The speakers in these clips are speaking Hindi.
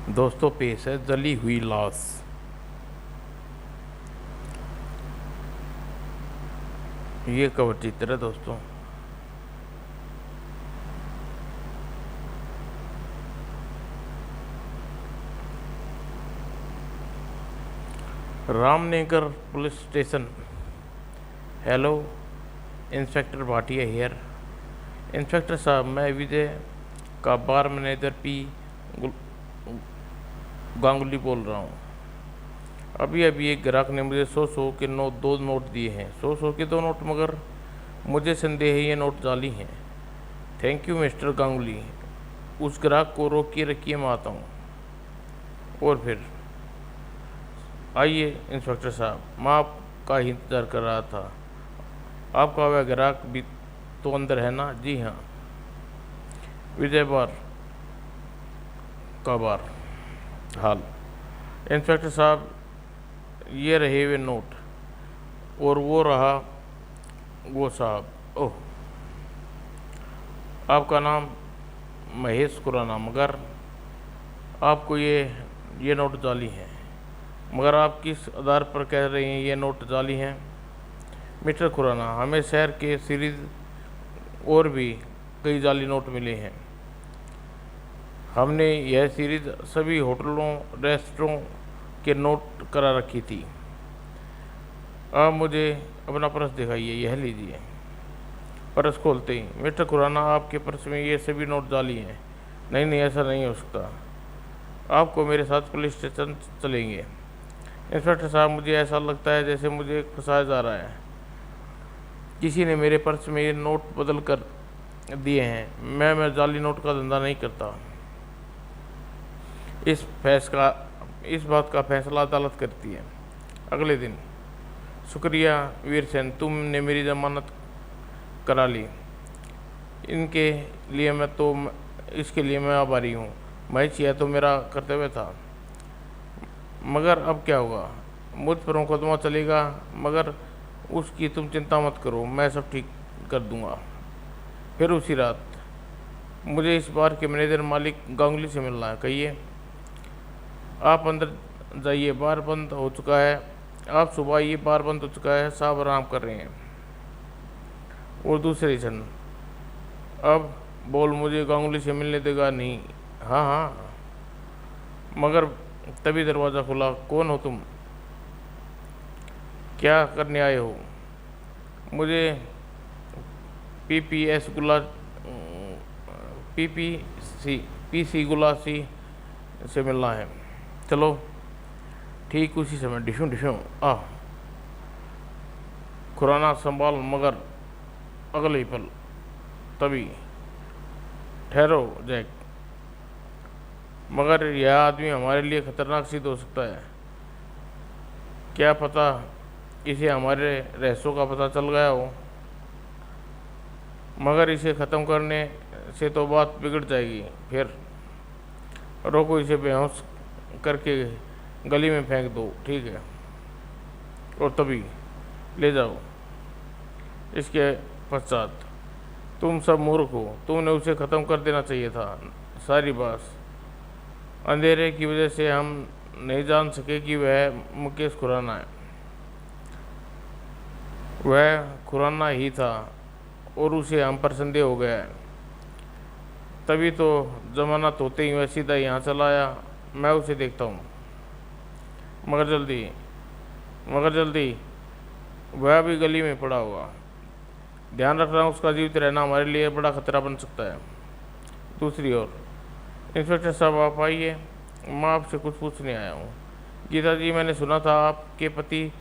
दोस्तों पेश है जली हुई लाश। ये कवर चित्र है दोस्तों। Ramnagar police station. Hello, inspector Bhatia here. Inspector साहब, मैं विजय का बार मैनेजर पी गांगुली बोल रहा हूँ। अभी अभी एक ग्राहक ने मुझे 100 के दो नोट दिए हैं। 100 के दो नोट, मगर मुझे संदेह है ये नोट जाली हैं। Thank you mister Ganguly. उस ग्राहक को रोकिए, रखिए, मैं आता हूँ। और फिर आइए इंस्पेक्टर साहब, मैं आपका ही इंतज़ार कर रहा था। आपका वह ग्राहक भी तो अंदर है ना? जी हाँ। विजय बार का बार हाल। इंस्पेक्टर साहब, ये रहे वे नोट, और वो रहा वो साहब। ओह, आपका नाम महेश खुराना, मगर आपको ये नोट जाली हैं। मगर आप किस आधार पर कह रही हैं ये नोट जाली हैं? मिस्टर खुराना, हमें शहर के सीरीज और भी कई जाली नोट मिले हैं। हमने यह सीरीज सभी होटलों रेस्टोरों के नोट करा रखी थी। आप मुझे अपना पर्स दिखाइए। यह लीजिए। पर्स खोलते ही, मिस्टर खुराना, आपके पर्स में ये सभी नोट जाली हैं। नहीं नहीं, ऐसा नहीं हो सकता। आपको मेरे साथ पुलिस स्टेशन चलेंगे। इंस्पेक्टर साहब, मुझे ऐसा लगता है जैसे मुझे फंसाया जा रहा है। किसी ने मेरे पर्स में ये नोट बदल कर दिए हैं। मैं जाली नोट का धंधा नहीं करता। इस बात का फैसला अदालत करती है। अगले दिन, शुक्रिया वीर सेन, तुमने मेरी जमानत करा ली। इनके लिए इसके लिए मैं आभारी हूँ। महेश, यह तो मेरा कर्तव्य था। मगर अब क्या होगा? मुझ पर मुकदमा चलेगा, मगर उसकी तुम चिंता मत करो, मैं सब ठीक कर दूंगा। फिर उसी रात मुझे इस बार के मैनेजर मालिक गांगुली से मिलना है। कहिए। आप अंदर जाइए, बार बंद हो चुका है। आप सुबह आइए, बार बंद हो चुका है, साहब आराम कर रहे हैं। और दूसरी क्षण, अब बोल, मुझे गांगुली से मिलने देगा? नहीं। हाँ हाँ। मगर तभी दरवाज़ा खुला। कौन हो तुम? क्या करने आए हो? मुझे पीपीएस गुला पीपीसी पीसी गुलासी से मिलना है। चलो। ठीक उसी समय डिशूं डिशूं आ खुराना संभाल, मगर अगले ही पल तभी, ठहरो जैक, मगर यह आदमी हमारे लिए खतरनाक सिद्ध हो सकता है। क्या पता इसे हमारे रहस्यों का पता चल गया हो। मगर इसे ख़त्म करने से तो बात बिगड़ जाएगी। फिर रोको, इसे बेहोश करके गली में फेंक दो। ठीक है। और तभी ले जाओ। इसके पश्चात, तुम सब मूर्ख हो, तुमने उसे ख़त्म कर देना चाहिए था। सारी बात, अंधेरे की वजह से हम नहीं जान सके कि वह मुकेश खुराना है। वह खुराना ही था, और उसे हम पर संदेह हो गया है। तभी तो जमानत होते ही वह सीधा यहाँ चला आया। मैं उसे देखता हूँ। मगर जल्दी वह भी गली में पड़ा होगा। ध्यान रखना, उसका जीवित रहना हमारे लिए बड़ा खतरा बन सकता है। दूसरी ओर, इंस्पेक्टर साहब आप आइए, मैं आपसे कुछ पूछने आया हूँ। गीता जी, मैंने सुना था आपके पति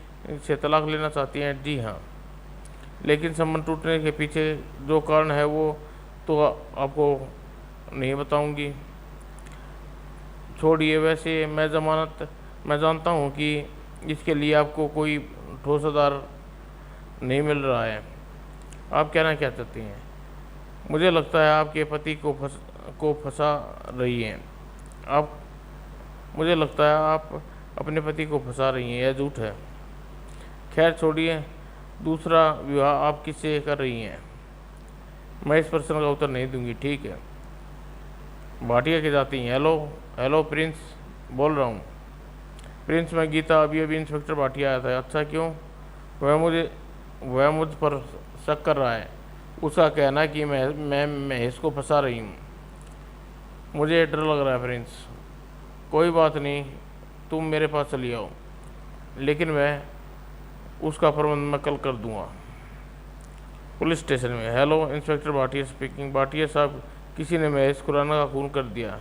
से तलाक लेना चाहती हैं। जी हाँ, लेकिन संबंध टूटने के पीछे जो कारण है वो तो आपको नहीं बताऊंगी। छोड़िए, वैसे मैं जानता हूँ कि इसके लिए आपको कोई ठोस आधार नहीं मिल रहा है। आप कहना क्या चाहती हैं? मुझे लगता है आपके पति को फंसा रही हैं। आप मुझे लगता है आप अपने पति को फंसा रही हैं। यह झूठ है। खैर छोड़िए, दूसरा विवाह आप किससे कर रही हैं? मैं इस प्रश्न का उत्तर नहीं दूंगी। ठीक है। भाटिया की जाती हैं। हेलो, हेलो प्रिंस, बोल रहा हूँ। प्रिंस, मैं गीता, अभी अभी इंस्पेक्टर भाटिया आया था। अच्छा, क्यों? वह मुझे वह मुझ पर शक कर रहा है। उसका कहना है कि मैं महेश को फंसा रही हूँ। मुझे डर लग रहा है प्रिंस। कोई बात नहीं, तुम मेरे पास चली आओ, लेकिन मैं उसका प्रबंध मैं कल कर दूंगा। पुलिस स्टेशन में। Hello, inspector Bhatia speaking. Bhatia साहब, किसी ने महेश खुराना का खून कर दिया।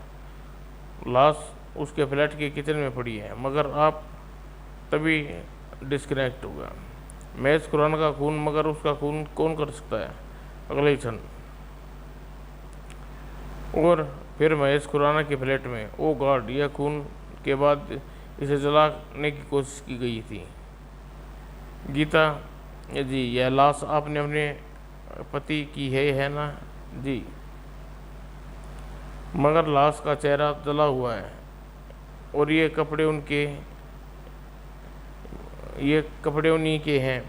लाश उसके फ्लैट के किचन में पड़ी है, मगर आप तभी डिस्कनेक्ट होगा। महेश खुराना का खून, मगर उसका खून कौन कर सकता है? अगले ही क्षण। और फिर महेश खुराना के फ्लैट में। ओ गॉड, यह खून के बाद इसे जलाने की कोशिश की गई थी। गीता जी, यह लाश आपने अपने पति की है ना? जी, मगर लाश का चेहरा जला हुआ है और ये कपड़े उन्हीं के हैं।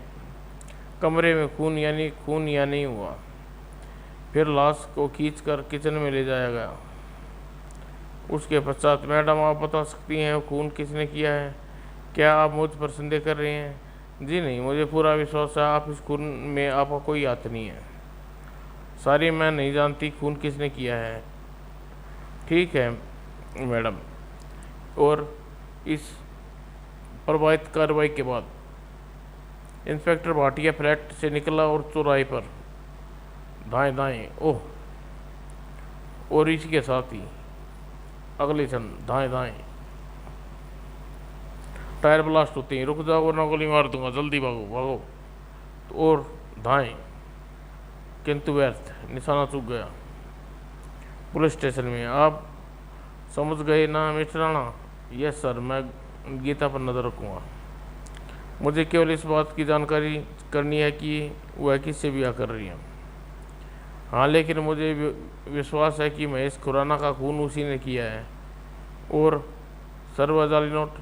कमरे में खून, यानी खून या नहीं हुआ। फिर लाश को खींचकर किचन में ले जाया गया। उसके पश्चात, मैडम, आप बता सकती हैं खून किसने किया है? क्या आप मुझ पर संदेह कर रहे हैं? जी नहीं, मुझे पूरा विश्वास है आप इस खून में आपका कोई हाथ नहीं है। सारी मैं नहीं जानती खून किसने किया है। ठीक है मैडम। और इस प्रभावित कार्रवाई के बाद इंस्पेक्टर भाटिया फ्लैट से निकला और चौराहे पर दाएं दाएं, ओह, और इसी के साथ ही अगले क्षण दाएं दाएं टायर ब्लास्ट होते हैं। रुक जाओ वरना गोली मार दूंगा, जल्दी भागो भागो। और दाएं, किंतु व्यर्थ, निशाना चूक गया। पुलिस स्टेशन में। आप समझ गए ना मिस्टर राणा? यस सर, मैं गीता पर नज़र रखूँगा। मुझे केवल इस बात की जानकारी करनी है कि वह किससे ब्याह कर रही है। हाँ, लेकिन मुझे विश्वास है कि महेश खुराना का खून उसी ने किया है। और सर, वह जाली नोट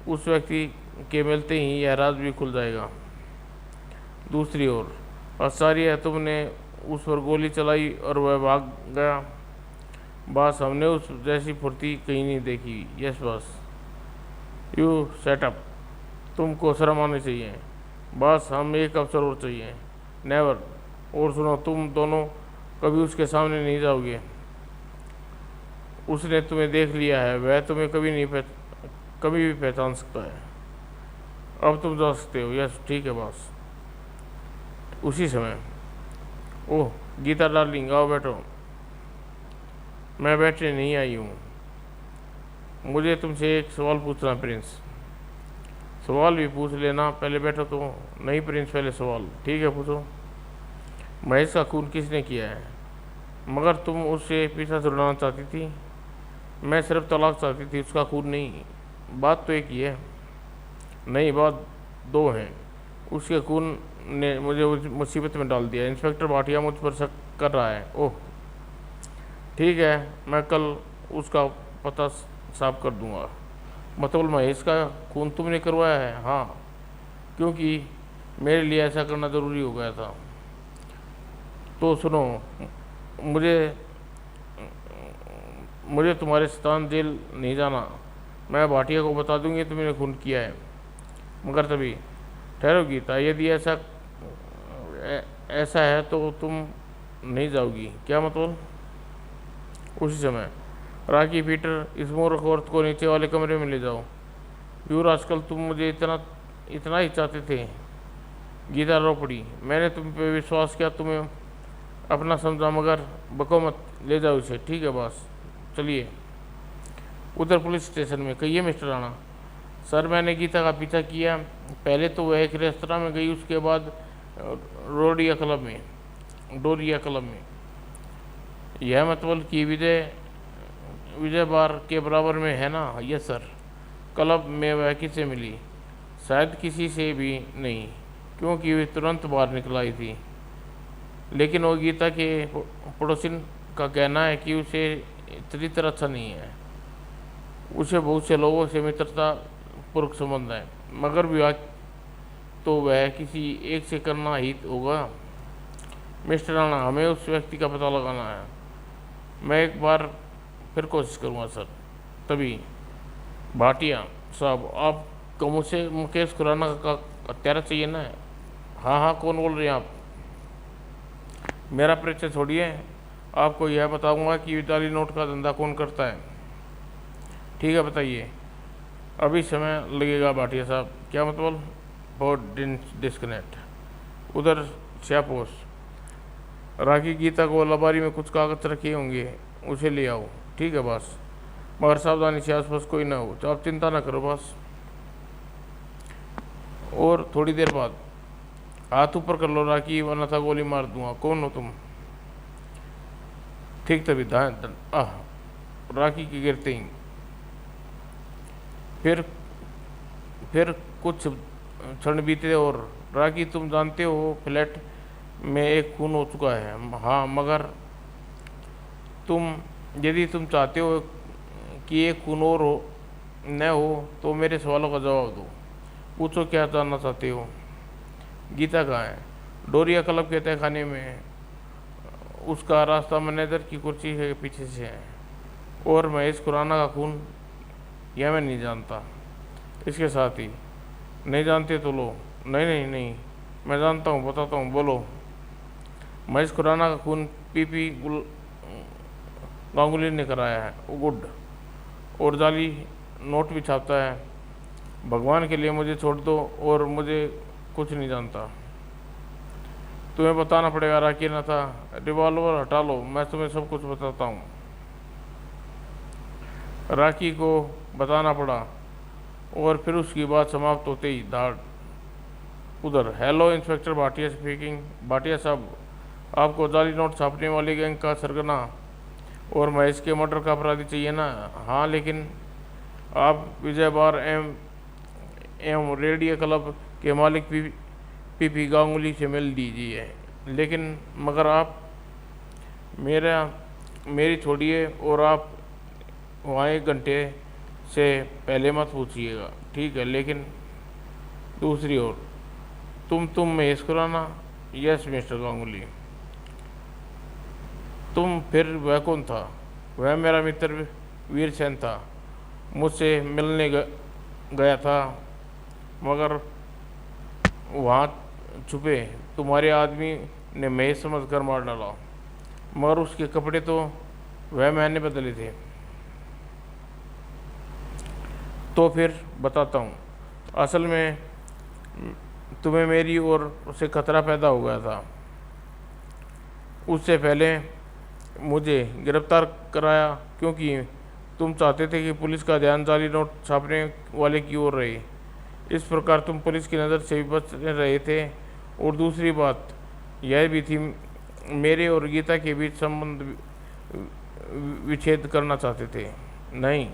उस व्यक्ति के मिलते ही यह राज भी खुल जाएगा। दूसरी ओर, आश्चर्य है तुमने उस पर गोली चलाई और वह भाग गया। बस, हमने उस जैसी फुर्ती कहीं नहीं देखी। यस बस, यू सेटअप। तुमको शर्म आनी चाहिए। बस, हम एक अवसर और चाहिए। नेवर। और सुनो, तुम दोनों कभी उसके सामने नहीं जाओगे। उसने तुम्हें देख लिया है, वह तुम्हें कभी भी पहचान सकता है। अब तुम जा सकते हो। यस ठीक है बॉस। उसी समय, ओह गीता डार्लिंग, आओ बैठो। मैं बैठने नहीं आई हूँ, मुझे तुमसे एक सवाल पूछना है प्रिंस। सवाल भी पूछ लेना, पहले बैठो तो। नहीं प्रिंस, पहले सवाल। ठीक है, पूछो। महेश का खून किसने किया है? मगर तुम उससे पीछा छुड़ाना चाहती थी। मैं सिर्फ तलाक चाहती थी, उसका खून नहीं। बात तो एक ही है। नहीं, बात दो हैं। उसके खून ने मुझे उस मुसीबत में डाल दिया। इंस्पेक्टर भाटिया मुझ पर शक कर रहा है। ओह ठीक है, मैं कल उसका पता साफ कर दूंगा। मतलब महेश का खून तुमने करवाया है? हाँ, क्योंकि मेरे लिए ऐसा करना ज़रूरी हो गया था। तो सुनो, मुझे मुझे तुम्हारे स्थान जेल नहीं जाना। मैं भाटिया को बता दूंगी तुमने खून किया है। मगर तभी, ठहरो गीता, यदि ऐसा है तो तुम नहीं जाओगी? क्या मतलब? उसी समय, राकी, पीटर, इस मूर्ख औरत को नीचे वाले कमरे में ले जाओ। यूर, आजकल तुम मुझे इतना ही चाहते थे। गीता रो पड़ी। मैंने तुम पे विश्वास किया, तुम्हें अपना समझा, मगर बको मत। ले जाओ इसे। ठीक है बॉस, चलिए। उधर पुलिस स्टेशन में। कहिए मिस्टर राणा। सर, मैंने गीता का पीछा किया। पहले तो वह एक रेस्तरां में गई, उसके बाद डोरिया क्लब में। यह मतलब कि विजय बार के बराबर में है ना? Yes sir. क्लब में वह किससे मिली? शायद किसी से भी नहीं, क्योंकि वे तुरंत बाहर निकल आई थी। लेकिन वो गीता के पड़ोसिन का कहना है कि उसे इतनी तरह अच्छा नहीं है। उसे बहुत से लोगों से मित्रता पूर्वक संबंध है, मगर विवाह तो वह किसी एक से करना ही होगा। मिस्टर राणा, हमें उस व्यक्ति का पता लगाना है। मैं एक बार फिर कोशिश करूँगा सर। तभी भाटिया साहब, आपको मुझसे मुकेश खुराना का हत्यारा चाहिए ना? हाँ हाँ, कौन बोल रहे हैं आप? मेरा परिचय छोड़िए, आपको यह बताऊंगा कि जाली नोट का धंधा कौन करता है। ठीक है, बताइए। अभी समय लगेगा भाटिया साहब। क्या मतलब? बहुत डिस्कनेक्ट। उधर श्यापोश, राखी गीता को लबारी में कुछ कागज रखे होंगे, उसे ले आओ। ठीक है बस, मगर सावधानी से आसपास कोई ना हो, तो आप चिंता ना करो बस। और थोड़ी देर बाद हाथ ऊपर कर लो राखी, वरना था गोली मार दूंगा। कौन हो तुम? ठीक तभी राखी के गिरते ही फिर कुछ क्षण बीते और राखी, तुम जानते हो फ्लैट में एक खून हो चुका है। हाँ, मगर यदि तुम चाहते हो कि एक खून और न हो तो मेरे सवालों का जवाब दो। पूछो, क्या जानना चाहते हो? गीता कहाँ है? डोरिया क्लब के तहखाने में। उसका रास्ता मैनेजर की कुर्सी के पीछे से है। और महेश खुराना का खून, यह मैं नहीं जानता। इसके साथ ही, नहीं जानते तो लो। नहीं नहीं नहीं, मैं जानता हूँ, बताता हूँ, बोलो। महेश खुराना का खून पीपी गांगुली ने कराया है। गुड। और जाली नोट भी छापता है। भगवान के लिए मुझे छोड़ दो, और मुझे कुछ नहीं जानता। तुम्हें बताना पड़ेगा राखी ना था। रिवॉल्वर हटा लो, मैं तुम्हें सब कुछ बताता हूँ। राखी को बताना पड़ा, और फिर उसकी बात समाप्त होते ही धाड़। उधर, hello inspector Bhatia speaking. Bhatia साहब, आपको जाली नोट छापने वाली गैंग का सरगना और महेश के मर्डर का अपराधी चाहिए ना? हाँ, लेकिन आप विजय बार एवं रेडियो क्लब के मालिक पीपी गांगुली से मिल दीजिए। लेकिन मगर आप मेरी छोड़िए, और आप वहाँ 1 घंटे से पहले मत पूछिएगा, ठीक है? लेकिन दूसरी ओर, तुम महेश खुराना? Yes mister Ganguly. तुम? फिर वह कौन था? वह मेरा मित्र वीरसेन था। मुझसे मिलने गया था, मगर वहाँ छुपे तुम्हारे आदमी ने महेश समझ कर मार डाला। मगर उसके कपड़े तो वह मैंने बदले थे। तो फिर बताता हूँ। असल में तुम्हें मेरी ओर से खतरा पैदा हो गया था। उससे पहले मुझे गिरफ्तार कराया, क्योंकि तुम चाहते थे कि पुलिस का ध्यान जाली नोट छापने वाले की ओर रहे। इस प्रकार तुम पुलिस की नज़र से भी बच रहे थे। और दूसरी बात यह भी थी, मेरे और गीता के बीच संबंध विच्छेद करना चाहते थे। नहीं,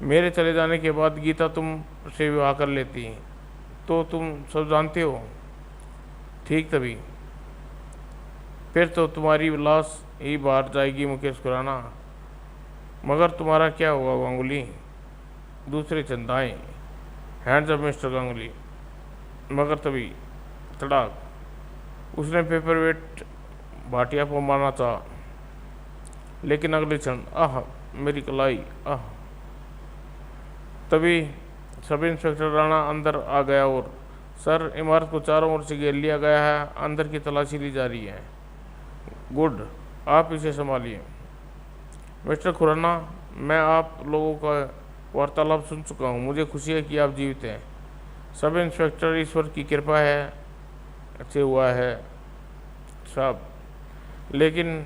मेरे चले जाने के बाद गीता तुम से विवाह कर लेती, तो तुम सब जानते हो। ठीक तभी, फिर तो तुम्हारी लाश ही बाहर जाएगी मुकेश खुराना। मगर तुम्हारा क्या होगा गांगुली? दूसरे चंदाएँ। Hands up mister Ganguly. मगर तभी तड़ाक, उसने पेपर वेट भाटिया को मारना चाहा, लेकिन अगले क्षण मेरी कलाई। तभी सब इंस्पेक्टर राणा अंदर आ गया और, सर, इमारत को चारों ओर से घेर लिया गया है, अंदर की तलाशी ली जा रही है। गुड, आप इसे संभालिए। मिस्टर खुराना, मैं आप लोगों का वार्तालाप सुन चुका हूँ। मुझे खुशी है कि आप जीवित हैं। सब इंस्पेक्टर, ईश्वर की कृपा है अच्छे हुआ है साहब। लेकिन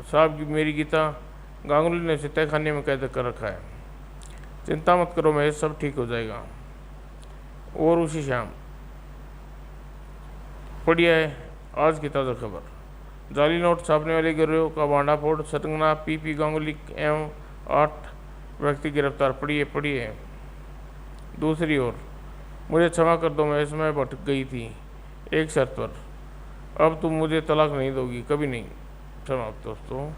साहब, मेरी गीता गांगुली ने उसे तहखाने में कैद कर रखा है। चिंता मत करो महेश, सब ठीक हो जाएगा। और उसी शाम पड़ी है आज की ताज़ा खबर। जाली नोट छापने वाले गिरोह का भांडाफोड़, सरगना पीपी गांगुली एवं 8 व्यक्ति गिरफ्तार। पढ़िए। दूसरी ओर, मुझे क्षमा कर दो महेश, मैं भटक गई थी। एक शर्त पर, अब तुम मुझे तलाक नहीं दोगी, कभी नहीं। समाप्त दोस्तों।